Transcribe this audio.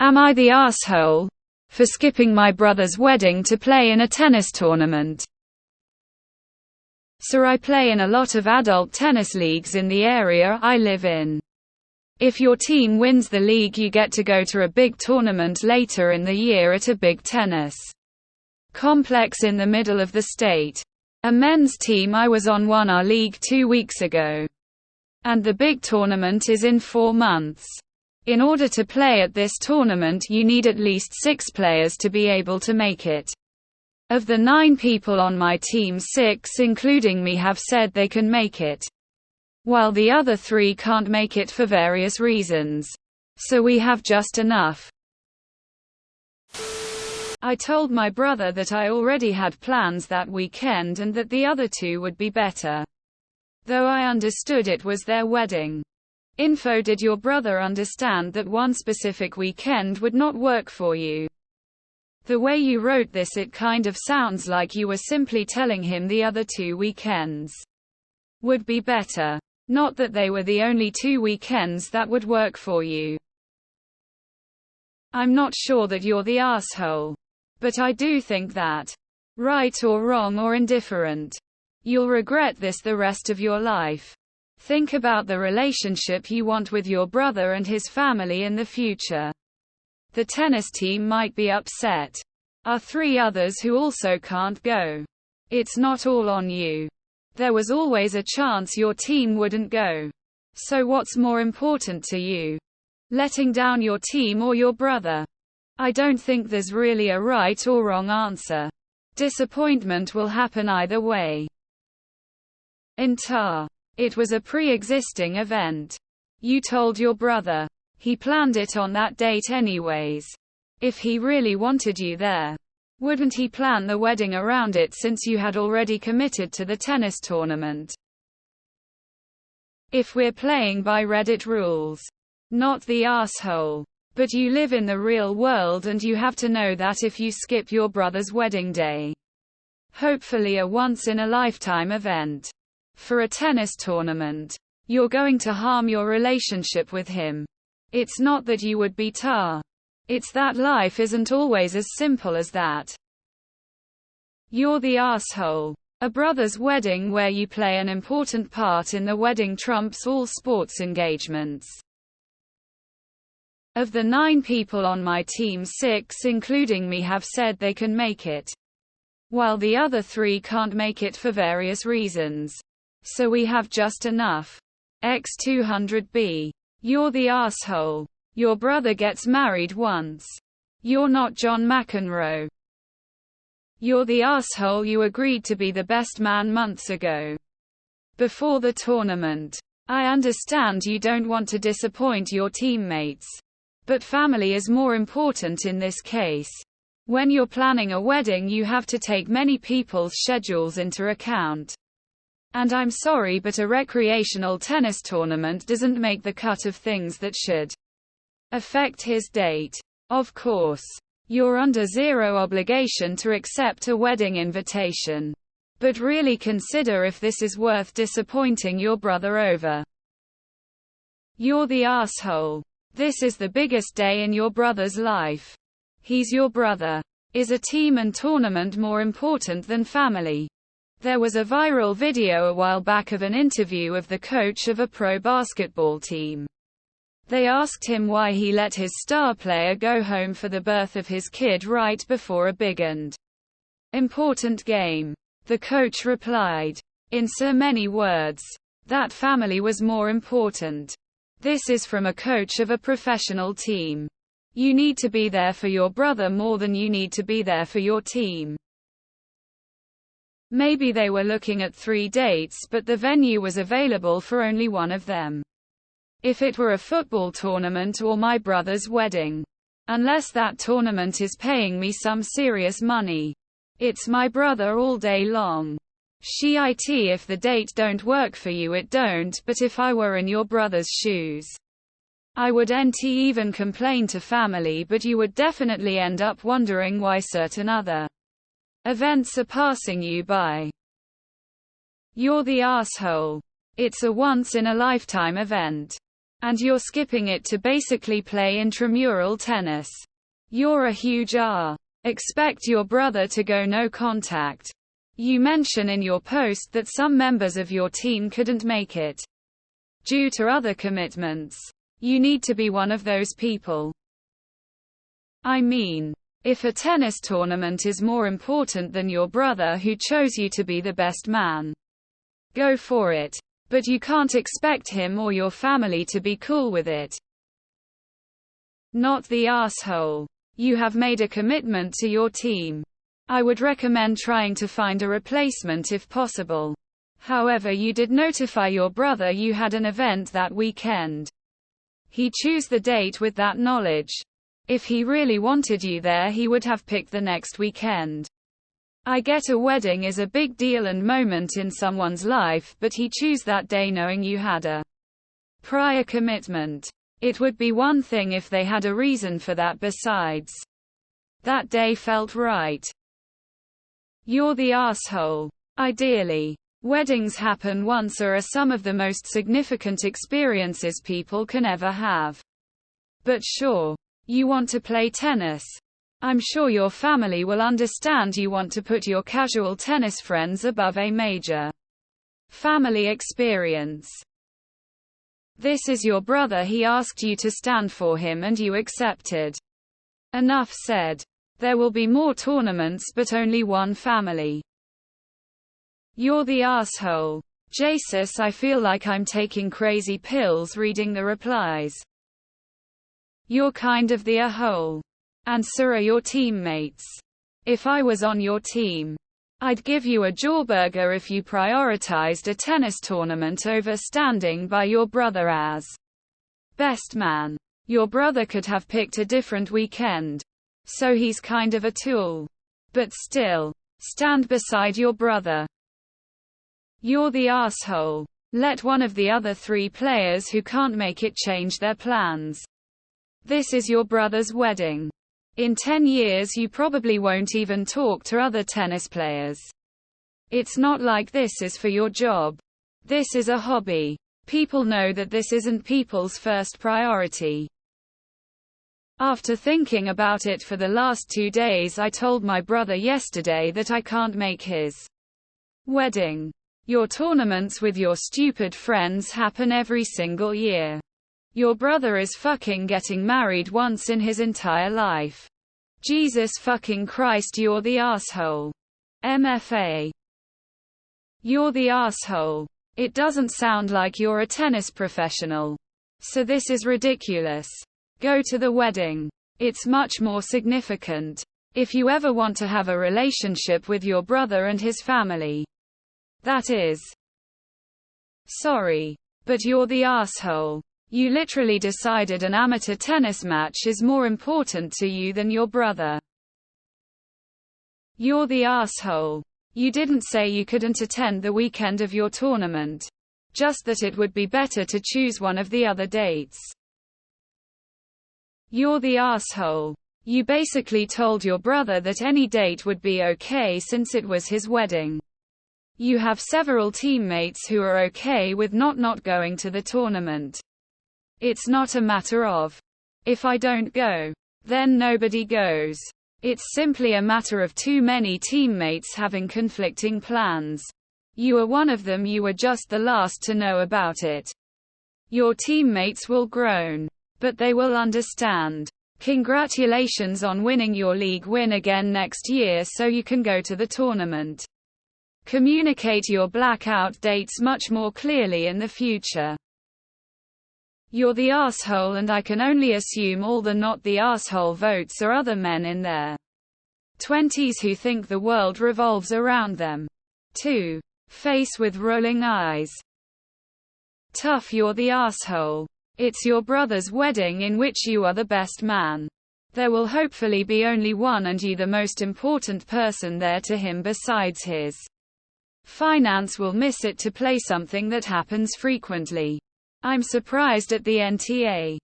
Am I the asshole for skipping my brother's wedding to play in a tennis tournament? So I play in a lot of adult tennis leagues in the area I live in. If your team wins the league, you get to go to a big tournament later in the year at a big tennis complex in the middle of the state. A men's team I was on won our league 2 weeks ago. And the big tournament is in 4 months. In order to play at this tournament, you need at least 6 players to be able to make it. Of the 9 people on my team, 6, including me, have said they can make it, while the other 3 can't make it for various reasons. So we have just enough. I told my brother that I already had plans that weekend and that the other 2 would be better, though I understood it was their wedding. Info: did your brother understand that one specific weekend would not work for you? The way you wrote this, it kind of sounds like you were simply telling him the other 2 weekends would be better, not that they were the only 2 weekends that would work for you. I'm not sure that you're the asshole, but I do think that, right or wrong or indifferent, you'll regret this the rest of your life. Think about the relationship you want with your brother and his family in the future. The tennis team might be upset. Are 3 others who also can't go. It's not all on you. There was always a chance your team wouldn't go. So what's more important to you? Letting down your team or your brother? I don't think there's really a right or wrong answer. Disappointment will happen either way. AITA. It was a pre-existing event. You told your brother. He planned it on that date anyways. If he really wanted you there, wouldn't he plan the wedding around it, since you had already committed to the tennis tournament? If we're playing by Reddit rules, not the asshole. But you live in the real world and you have to know that if you skip your brother's wedding day, hopefully a once-in-a-lifetime event, for a tennis tournament, you're going to harm your relationship with him. It's not that you would be tar. It's that life isn't always as simple as that. You're the asshole. A brother's wedding where you play an important part in the wedding trumps all sports engagements. Of the 9 people on my team, 6, including me, have said they can make it, while the other 3 can't make it for various reasons. So we have just enough. X200B. You're the asshole. Your brother gets married once. You're not John McEnroe. You're the asshole. You agreed to be the best man months ago, before the tournament. I understand you don't want to disappoint your teammates, but family is more important in this case. When you're planning a wedding, you have to take many people's schedules into account. And I'm sorry, but a recreational tennis tournament doesn't make the cut of things that should affect his date. Of course, you're under zero obligation to accept a wedding invitation. But really consider if this is worth disappointing your brother over. You're the asshole. This is the biggest day in your brother's life. He's your brother. Is a team and tournament more important than family? There was a viral video a while back of an interview of the coach of a pro basketball team. They asked him why he let his star player go home for the birth of his kid right before a big and important game. The coach replied, in so many words, that family was more important. This is from a coach of a professional team. You need to be there for your brother more than you need to be there for your team. Maybe they were looking at 3 dates, but the venue was available for only one of them. If it were a football tournament or my brother's wedding, unless that tournament is paying me some serious money, it's my brother all day long. Shit, if the date don't work for you, it don't, but if I were in your brother's shoes, I wouldn't even complain to family, but you would definitely end up wondering why certain other events are passing you by. You're the asshole. It's a once-in-a-lifetime event. And you're skipping it to basically play intramural tennis. You're a huge R. Expect your brother to go no contact. You mention in your post that some members of your team couldn't make it due to other commitments. You need to be one of those people. I mean, if a tennis tournament is more important than your brother who chose you to be the best man, go for it. But you can't expect him or your family to be cool with it. Not the asshole. You have made a commitment to your team. I would recommend trying to find a replacement if possible. However, you did notify your brother you had an event that weekend. He chose the date with that knowledge. If he really wanted you there, he would have picked the next weekend. I get a wedding is a big deal and moment in someone's life, but he chose that day knowing you had a prior commitment. It would be one thing if they had a reason for that besides. That day felt right. You're the asshole. Ideally, weddings happen once or are some of the most significant experiences people can ever have. But sure, you want to play tennis. I'm sure your family will understand you want to put your casual tennis friends above a major family experience. This is your brother. He asked you to stand for him and you accepted. Enough said. There will be more tournaments but only one family. You're the asshole. Jesus, I feel like I'm taking crazy pills reading the replies. You're kind of the a-hole. And so are your teammates. If I was on your team, I'd give you a jawburger if you prioritized a tennis tournament over standing by your brother as best man. Your brother could have picked a different weekend. So he's kind of a tool. But still, stand beside your brother. You're the asshole. Let one of the other 3 players who can't make it change their plans. This is your brother's wedding. In 10 years you probably won't even talk to other tennis players. It's not like this is for your job. This is a hobby. People know that this isn't people's first priority. After thinking about it for the last 2 days, I told my brother yesterday that I can't make his wedding. Your tournaments with your stupid friends happen every single year. Your brother is fucking getting married once in his entire life. Jesus fucking Christ, you're the asshole. MFA. You're the asshole. It doesn't sound like you're a tennis professional. So this is ridiculous. Go to the wedding. It's much more significant. If you ever want to have a relationship with your brother and his family. That is. Sorry. But you're the asshole. You literally decided an amateur tennis match is more important to you than your brother. You're the asshole. You didn't say you couldn't attend the weekend of your tournament. Just that it would be better to choose one of the other dates. You're the asshole. You basically told your brother that any date would be okay since it was his wedding. You have several teammates who are okay with not going to the tournament. It's not a matter of, if I don't go, then nobody goes. It's simply a matter of too many teammates having conflicting plans. You are one of them. You were just the last to know about it. Your teammates will groan, but they will understand. Congratulations on winning your league. Win again next year so you can go to the tournament. Communicate your blackout dates much more clearly in the future. You're the asshole, and I can only assume all the not the asshole votes are other men in their 20s who think the world revolves around them. 2. Face with rolling eyes. Tough. You're the asshole. It's your brother's wedding in which you are the best man. There will hopefully be only one and you the most important person there to him besides his finance will miss it to play something that happens frequently. I'm surprised at the NTA.